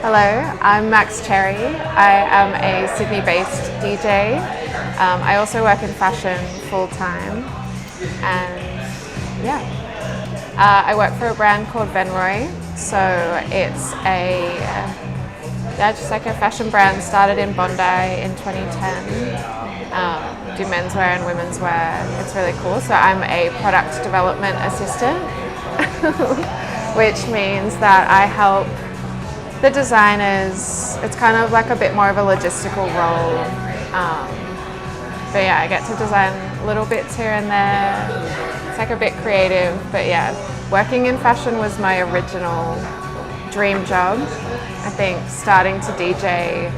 Hello, I'm Max Cherry. I am a Sydney-based DJ. I also work in fashion full-time, and I work for a brand called Venroy. So it's just like a fashion brand, started in Bondi in 2010. Do menswear and women's wear. It's really cool. So I'm a product development assistant, which means that I help the designers. It's kind of like a bit more of a logistical role. But yeah, I get to design little bits here and there. It's like a bit creative, but yeah, working in fashion was my original dream job. I think starting to DJ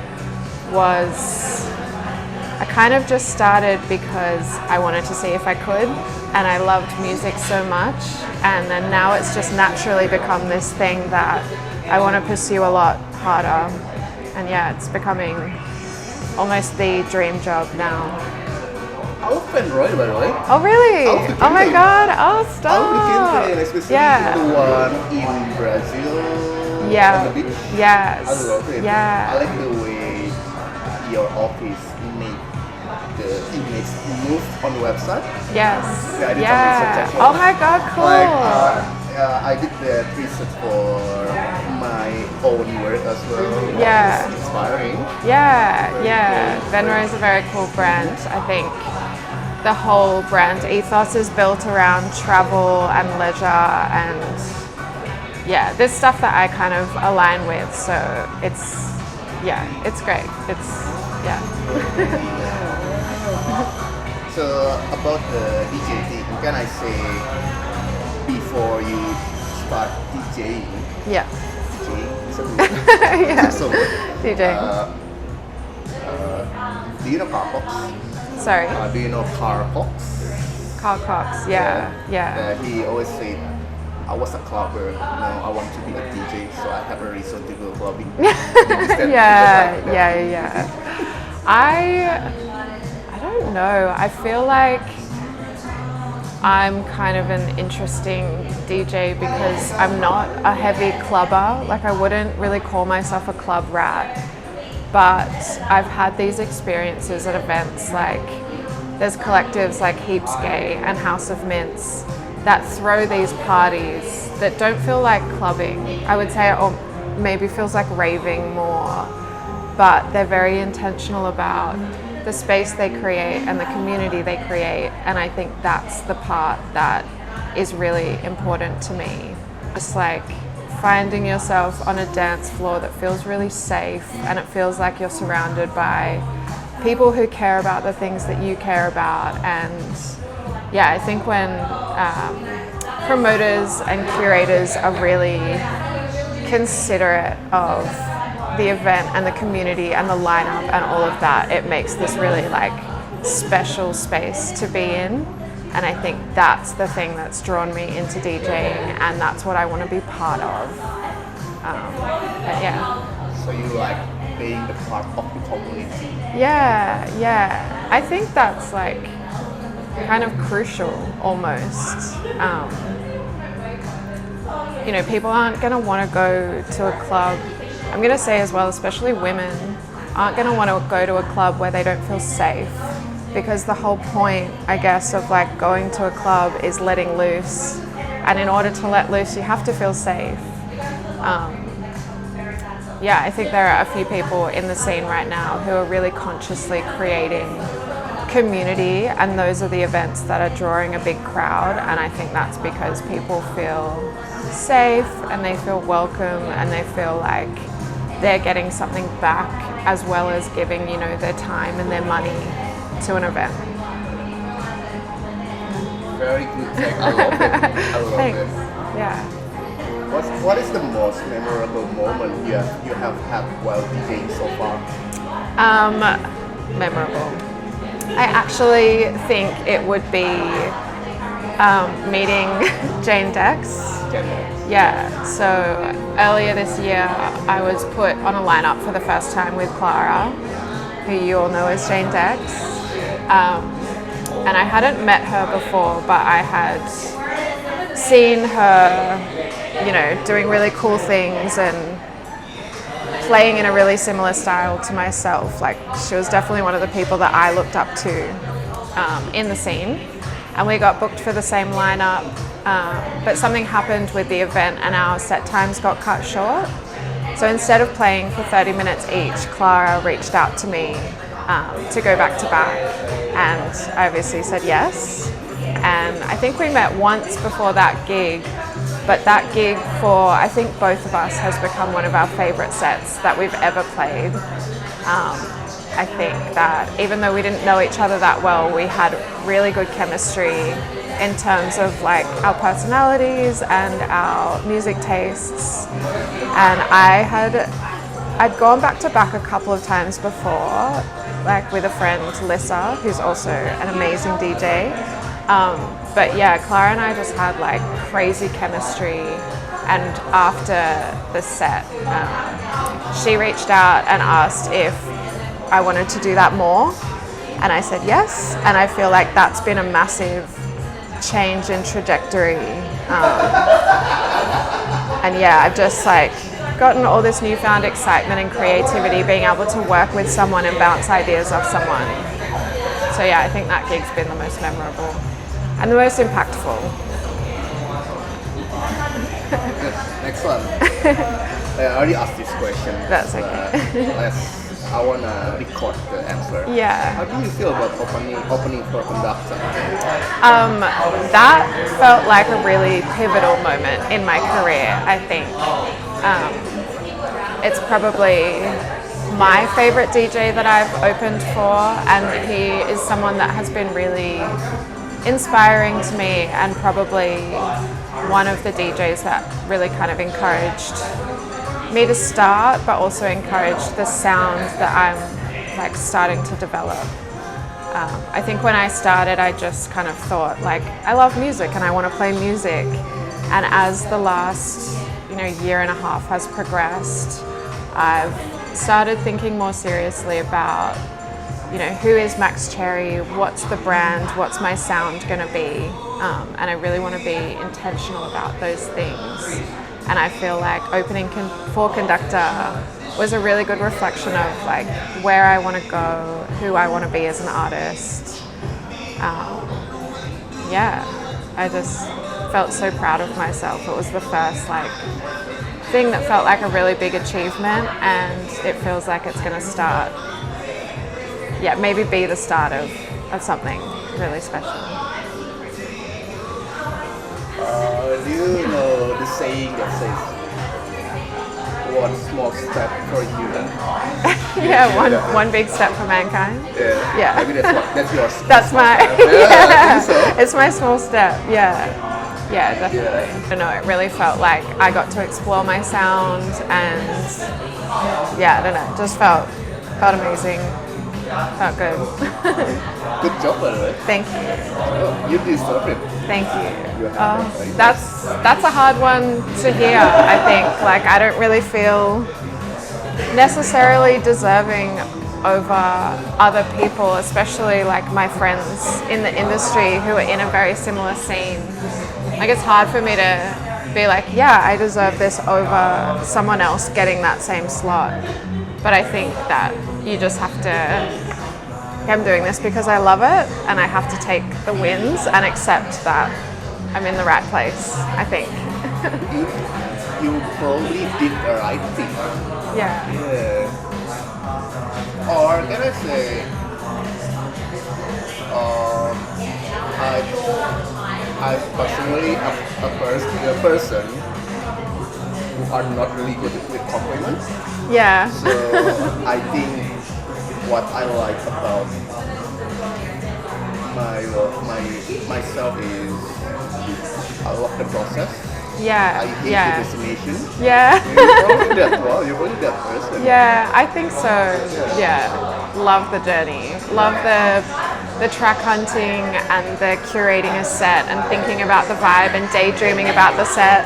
I kind of just started because I wanted to see if I could, and I loved music so much, and then now it's just naturally become this thing that I want to pursue a lot harder, and yeah, it's becoming almost the dream job now. I love Venroy, by the way. Oh really? Oh my god, oh I stop! love the especially the one in Brazil. Yeah. On the beach. Yes. I love it. Yeah. I like the way your office make the image move on the website. Yes. Yeah, I did some Yeah. research actually. Oh my god, cool. Like, I did the research for my own work as well. Yeah. It's inspiring. Yeah. Venroy is a very cool brand. I think the whole brand ethos is built around travel and leisure, and yeah, there's stuff that I kind of align with, so it's great. So about the DJ thing, can I say before you start DJing? Yeah. DJing is a Yeah. so DJing. do you know Carl Cox? Sorry. Do you know Carl Cox? Carl Cox. Yeah. He always said, I was a clubber, now I want to be a DJ, so I have a reason to go clubbing. Yeah. I don't know. I feel like I'm kind of an interesting DJ because I'm not a heavy clubber. Like, I wouldn't really call myself a club rat, but I've had these experiences at events, like there's collectives like Heaps Gay and House of Mints that throw these parties that don't feel like clubbing. I would say, or maybe feels like raving more, but they're very intentional about the space they create and the community they create, and I think that's the part that is really important to me. Just like finding yourself on a dance floor that feels really safe, and it feels like you're surrounded by people who care about the things that you care about. And yeah, I think when promoters and curators are really considerate of the event and the community and the lineup and all of that, it makes this really like special space to be in. And I think that's the thing that's drawn me into DJing, and that's what I want to be part of. But yeah. So you like being the part of the community? Yeah. I think that's like kind of crucial almost. People aren't going to want to go to a club. I'm going to say as well, especially women, aren't going to want to go to a club where they don't feel safe, because the whole point, I guess, of like going to a club is letting loose, and in order to let loose you have to feel safe. I think there are a few people in the scene right now who are really consciously creating community, and those are the events that are drawing a big crowd, and I think that's because people feel safe and they feel welcome and they feel like they're getting something back, as well as giving their time and their money to an event. Very good take. I love it. Thanks. It. Yeah. What is the most memorable moment you have had while DJing so far? Memorable. I actually think it would be meeting Jane Dex. Yeah, so earlier this year I was put on a lineup for the first time with Clara, who you all know as Jane Dex. And I hadn't met her before, but I had seen her, doing really cool things and playing in a really similar style to myself. Like, she was definitely one of the people that I looked up to in the scene, and we got booked for the same lineup, but something happened with the event and our set times got cut short. So instead of playing for 30 minutes each, Clara reached out to me to go back to back, and I obviously said yes. And I think we met once before that gig, but that gig for, I think, both of us has become one of our favourite sets that we've ever played. I think that even though we didn't know each other that well, we had really good chemistry in terms of like our personalities and our music tastes. And I'd gone back to back a couple of times before, like with a friend, Lissa, who's also an amazing DJ. But yeah, Clara and I just had like crazy chemistry, and after the set, she reached out and asked if I wanted to do that more, and I said yes, and I feel like that's been a massive change in trajectory. And yeah, I've just like gotten all this newfound excitement and creativity being able to work with someone and bounce ideas off someone. So yeah, I think that gig's been the most memorable and the most impactful. Next one. I already asked this question. That's okay. I wanna record the answer. Yeah. How do you feel about opening for Conductor? That felt like a really pivotal moment in my career, I think. It's probably my favorite DJ that I've opened for, and he is someone that has been really inspiring to me, and probably one of the DJs that really kind of encouraged me to start, but also encouraged the sound that I'm like starting to develop. I think when I started, I just kind of thought like, I love music and I want to play music. And as the last, year and a half has progressed, I've started thinking more seriously about, who is Max Cherry, what's the brand, what's my sound going to be, and I really want to be intentional about those things. And I feel like opening for Conductor was a really good reflection of like where I want to go, who I want to be as an artist. I just felt so proud of myself. It was the first like thing that felt like a really big achievement, and it feels like it's going to start, maybe be the start of something really special. Do you know the saying that says, one small step for human? One big step for mankind. Yeah. Maybe that's yours. That's my, I think so. It's my small step, Yeah, definitely. I don't know, it really felt like I got to explore my sound, and I don't know, just felt amazing. Felt good. Good job, by the way. Thank you. Oh, you deserve it. Thank you. Right? That's a hard one to hear, I think. Like, I don't really feel necessarily deserving over other people, especially like my friends in the industry who are in a very similar scene. Like, it's hard for me to be like, I deserve this over someone else getting that same slot. But I think that you just have to, I'm doing this because I love it, and I have to take the wins and accept that I'm in the right place, I think. You probably did the right thing. Yeah. Or can I say, I personally a person who are not really good with compliments. Yeah. So I think what I like about myself is I love the process. Yeah. I hate the destination. Yeah. You're probably that person. Yeah, I think so. Yeah. Love the journey. Love the track hunting and the curating a set and thinking about the vibe and daydreaming about the set.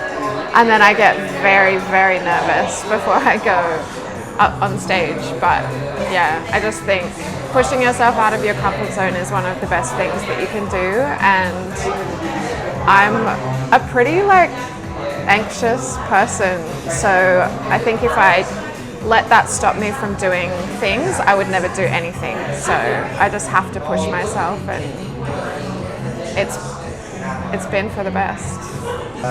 And then I get very, very nervous before I go up on stage. But I just think pushing yourself out of your comfort zone is one of the best things that you can do. And I'm a pretty anxious person. So I think if I let that stop me from doing things, I would never do anything. So I just have to push myself, and it's been for the best.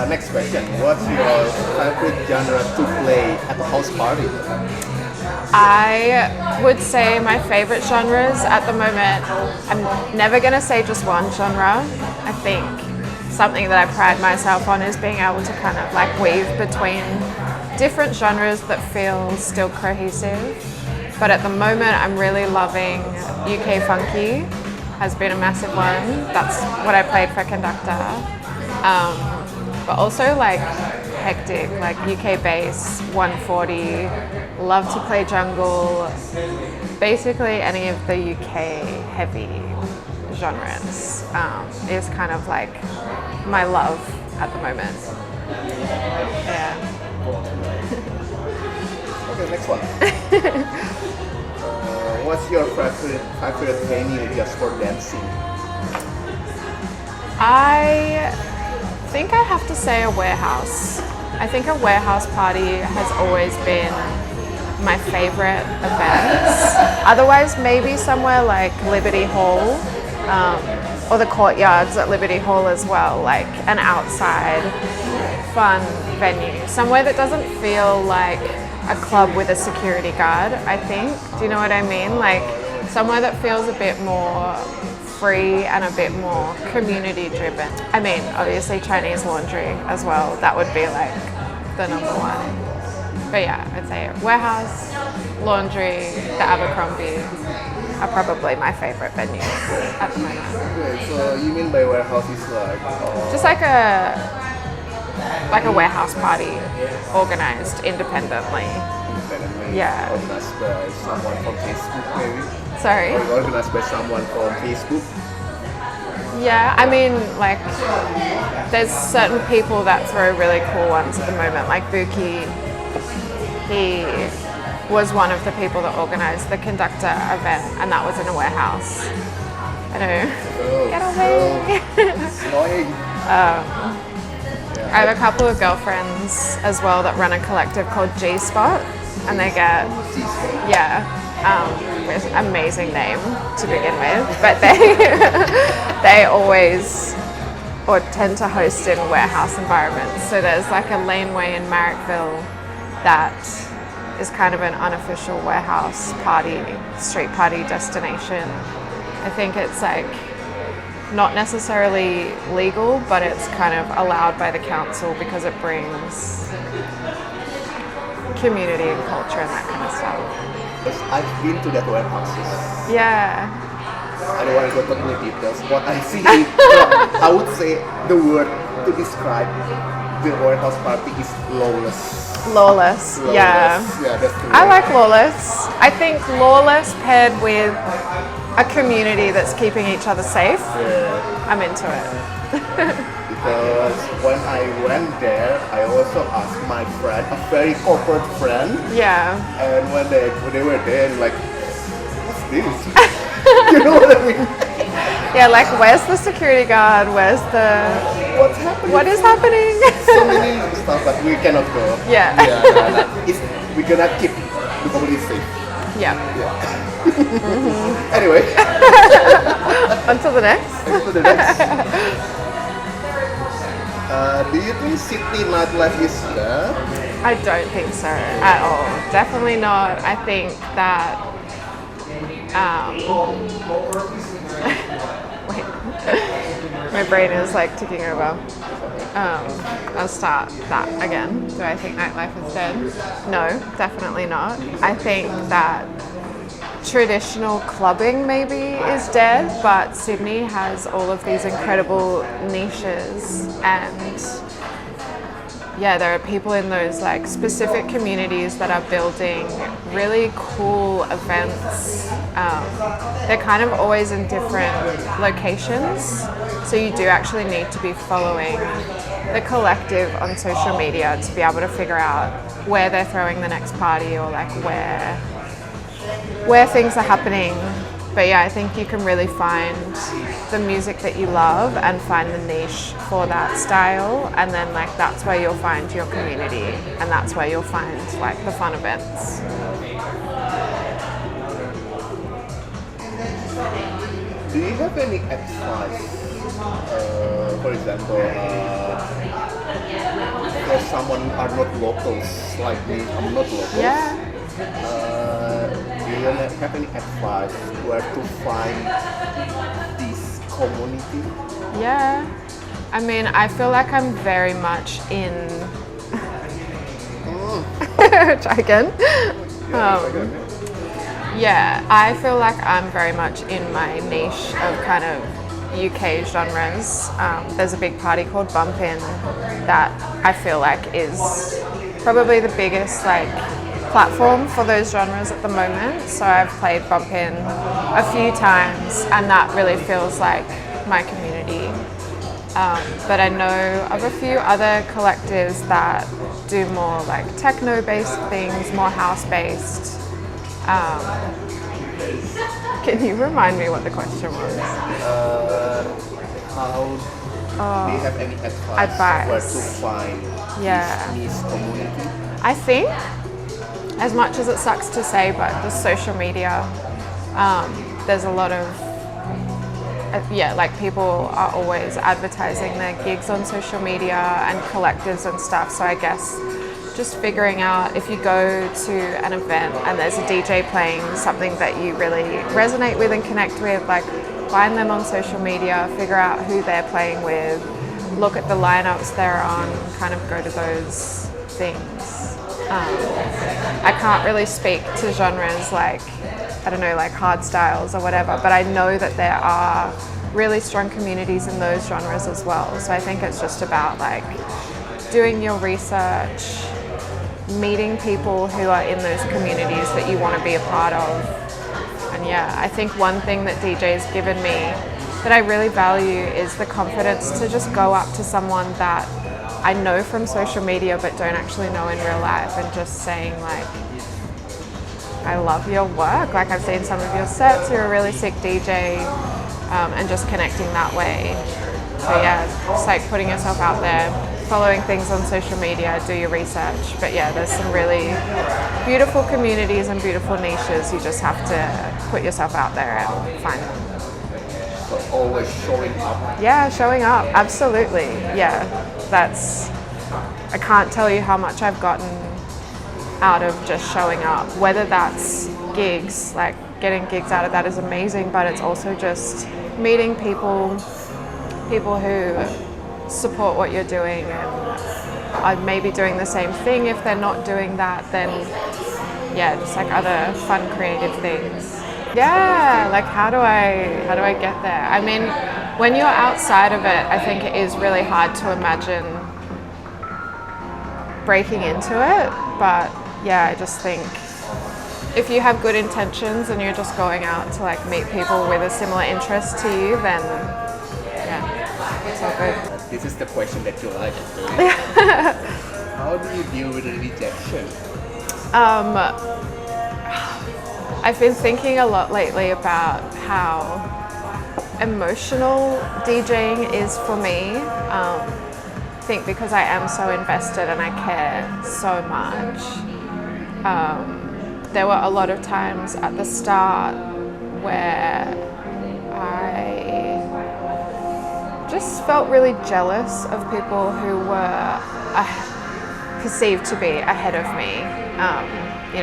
Next question. What's your favorite genre to play at a house party? I would say my favorite genres at the moment, I'm never going to say just one genre. I think something that I pride myself on is being able to kind of like weave between different genres that feel still cohesive. But at the moment, I'm really loving UK funky, has been a massive one. That's what I played for Conductor. But also like hectic, like UK bass, 140, love to play jungle, basically any of the UK heavy genres is kind of like my love at the moment. Yeah. Okay, next one. What's your favorite venue just for dancing? I think I have to say a warehouse. I think a warehouse party has always been my favorite events. Otherwise, maybe somewhere like Liberty Hall, or the courtyards at Liberty Hall as well, like an outside fun venue. Somewhere that doesn't feel like a club with a security guard, I think. Do you know what I mean? Like somewhere that feels a bit more free and a bit more community driven. I mean, obviously Chinese laundry as well. That would be like the number one. But yeah, I'd say warehouse, laundry, the Abercrombie are probably my favorite venues at the moment. Okay, so you mean by warehouse is like Just like a warehouse party organized independently. independently Yeah. organized by someone from Facebook maybe? Sorry? Or organized by someone from Facebook? Yeah, I mean, like, there's certain people that throw really cool ones at the moment, like Buki. He was one of the people that organized the Conductor event, and that was in a warehouse. I know. Oh, Get away! it's annoying. I have a couple of girlfriends as well that run a collective called G Spot, and they get, with amazing name to begin with, but they always or tend to host in warehouse environments. So there's like a laneway in Marrickville that is kind of an unofficial warehouse party, street party destination. I think it's like not necessarily legal, but it's kind of allowed by the council because it brings community and culture and that kind of stuff. Because I've been to that warehouses. Yeah. I don't want to go into any details. What I see, I would say the word to describe the warehouse party is lawless. Lawless, yeah. Yeah, that's the I word. like lawless. I think lawless paired with a community that's keeping each other safe, Yeah. I'm into it. Because when I went there, I also asked my friend, a very corporate friend, Yeah. and when they were there, like, what's this? You know what I mean? Yeah, like where's the security guard? Where's the... What's happening? What is happening? So many stuff, but we cannot go. Yeah. We're gonna keep the community safe. Yeah. Anyway, Until the next. to the next. Do you think Sydney nightlife is there? I don't think so at all. Definitely not. I think that. Wait, my brain is like ticking over. I'll start that again. Do I think nightlife is dead? No, definitely not. I think that traditional clubbing maybe is dead, but Sydney has all of these incredible niches, and yeah, there are people in those like specific communities that are building really cool events. They're kind of always in different locations, so you do actually need to be following the collective on social media to be able to figure out where they're throwing the next party or like where things are happening. But yeah, I think you can really find the music that you love and find the niche for that style, and then like that's where you'll find your community, and that's where you'll find like the fun events. Do you have any advice, for example, for someone who are not locals like me? I'm not local. Yeah. Do you have any advice where to find this community? Yeah. I mean, I feel like I'm very much in. Try again. Yeah, I feel like I'm very much in my niche of kind of UK genres. There's a big party called Bumpin' that I feel like is probably the biggest like platform for those genres at the moment. So I've played Bumpin' a few times, and that really feels like my community. But I know of a few other collectives that do more like techno-based things, more house-based. Can you remind me what the question was? How do you have any advice where to find this community? I think, as much as it sucks to say, but the social media, there's a lot of like people are always advertising their gigs on social media and collectives and stuff. So I guess just figuring out if you go to an event and there's a DJ playing something that you really resonate with and connect with, like find them on social media, figure out who they're playing with, look at the lineups they're on, kind of go to those things. I can't really speak to genres like, I don't know, like hard styles or whatever, but I know that there are really strong communities in those genres as well. So I think it's just about like doing your research, meeting people who are in those communities that you want to be a part of. And yeah, I think one thing that DJ's given me that I really value is the confidence to just go up to someone that I know from social media but don't actually know in real life, and just saying like, I love your work, like I've seen some of your sets, you're a really sick DJ, and just connecting that way. So yeah, it's like putting yourself out there, following things on social media, do your research. But yeah, there's some really beautiful communities and beautiful niches. You just have to put yourself out there and find them. So always showing up. Yeah, showing up, absolutely. Yeah, I can't tell you how much I've gotten out of just showing up, whether that's gigs, like getting gigs out of that is amazing, but it's also just meeting people who support what you're doing and are maybe doing the same thing. If they're not doing that, then yeah, just like other fun creative things. Yeah, like how do I get there? I mean, when you're outside of it, I think it is really hard to imagine breaking into it, but yeah, I just think if you have good intentions and you're just going out to like meet people with a similar interest to you, then yeah, it's all good. This is the question that you like. How do you deal with the rejection? I've been thinking a lot lately about how emotional DJing is for me. I think because I am so invested and I care so much. There were a lot of times at the start where I just felt really jealous of people who were perceived to be ahead of me.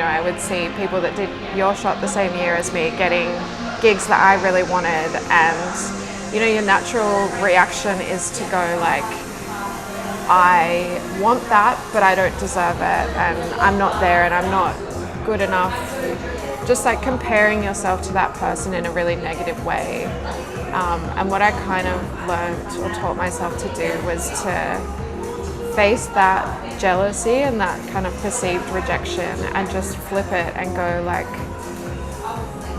I would see people that did Your Shot the same year as me getting gigs that I really wanted, and your natural reaction is to go like, I want that, but I don't deserve it, and I'm not there, and I'm not good enough. Just like comparing yourself to that person in a really negative way. And what I kind of learned or taught myself to do was to face that jealousy and that kind of perceived rejection and just flip it and go like,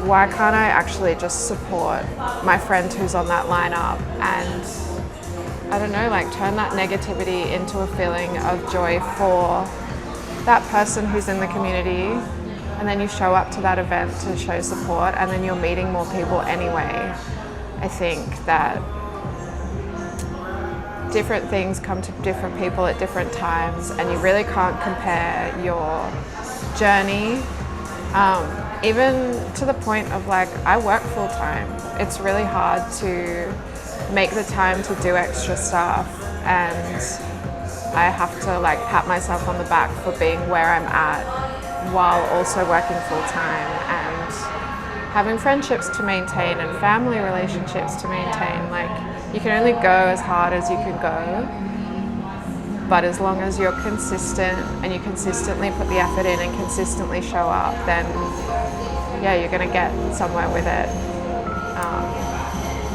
why can't I actually just support my friend who's on that lineup, and I don't know, like turn that negativity into a feeling of joy for that person who's in the community, and then you show up to that event to show support, and then you're meeting more people anyway. I think that different things come to different people at different times, and you really can't compare your journey, even to the point of like, I work full time. It's really hard to make the time to do extra stuff, and I have to like pat myself on the back for being where I'm at while also working full time and having friendships to maintain and family relationships to maintain. Like, you can only go as hard as you can go, but as long as you're consistent and you consistently put the effort in and consistently show up, then yeah, you're gonna get somewhere with it.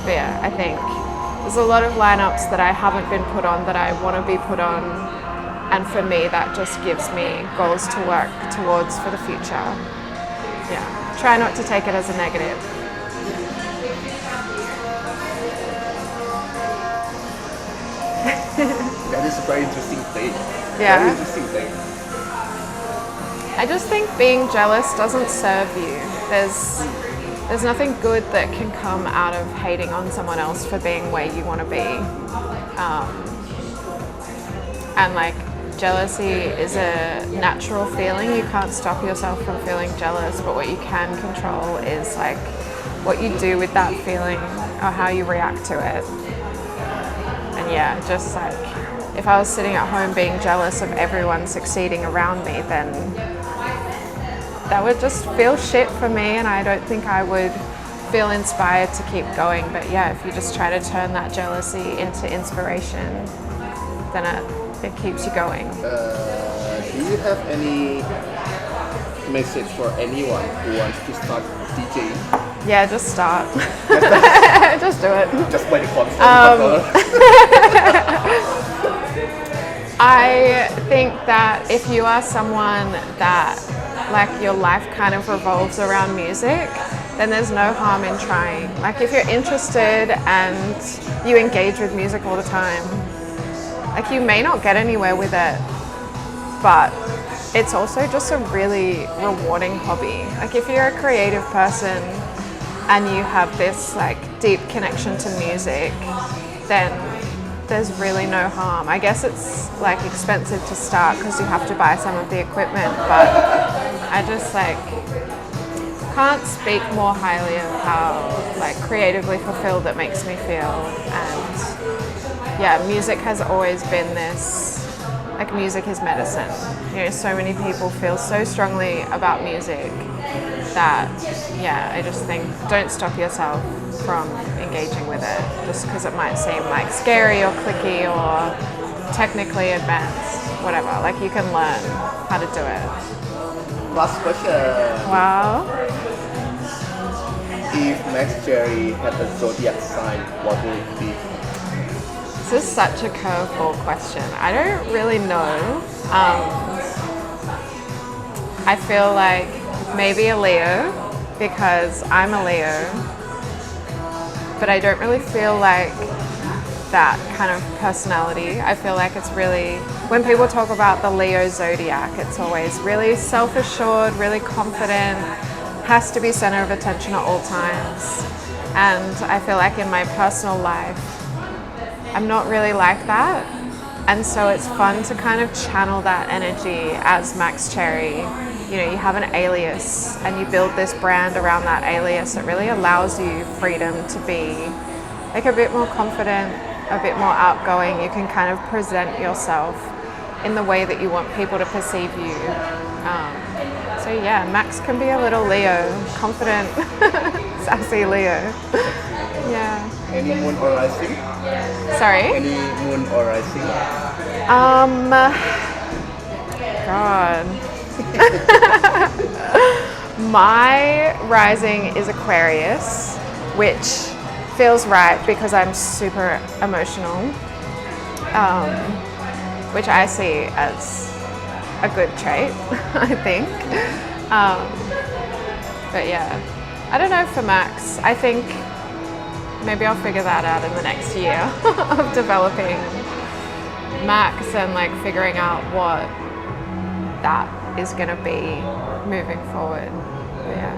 But yeah, I think there's a lot of lineups that I haven't been put on that I want to be put on, and for me that just gives me goals to work towards for the future. Yeah, try not to take it as a negative. That is a very interesting thing. Yeah. Very interesting thing. I just think being jealous doesn't serve you. There's nothing good that can come out of hating on someone else for being where you want to be. And like, jealousy is a natural feeling. You can't stop yourself from feeling jealous, but what you can control is like what you do with that feeling or how you react to it. And yeah, just like, if I was sitting at home being jealous of everyone succeeding around me, then that would just feel shit for me, and I don't think I would feel inspired to keep going. But yeah, if you just try to turn that jealousy into inspiration, then it keeps you going. Do you have any message for anyone who wants to start DJing? Yeah, just start. Just do it. Just by the constant. I think that if you are someone that like your life kind of revolves around music, then there's no harm in trying. Like, if you're interested and you engage with music all the time, like, you may not get anywhere with it, but it's also just a really rewarding hobby. Like, if you're a creative person and you have this like deep connection to music, then there's really no harm. I guess it's like expensive to start because you have to buy some of the equipment, but I just like can't speak more highly of how like creatively fulfilled it makes me feel. And yeah, music has always been this, like, music is medicine. You know, so many people feel so strongly about music that, yeah, I just think don't stop yourself from engaging with it just because it might seem like scary or clicky or technically advanced, whatever. Like, you can learn how to do it. Last question. Wow. If Max Cherry had a zodiac sign, what would it be? This is such a curveball question. I don't really know. I feel like maybe a Leo, because I'm a Leo, but I don't really feel like that kind of personality. I feel like it's really, when people talk about the Leo zodiac, it's always really self-assured, really confident, has to be center of attention at all times. And I feel like in my personal life, I'm not really like that. And so it's fun to kind of channel that energy as Max Cherry. You know, you have an alias and you build this brand around that alias. It really allows you freedom to be like a bit more confident, a bit more outgoing. You can kind of present yourself in the way that you want people to perceive you. So yeah, Max can be a little Leo, confident, sassy Leo. Yeah. Any moon or rising? Sorry? Any moon or rising? God. My rising is Aquarius, which feels right because I'm super emotional, which I see as a good trait, I think. But yeah, I don't know for Max. I think maybe I'll figure that out in the next year of developing Max and like figuring out what that is going to be moving forward. But yeah.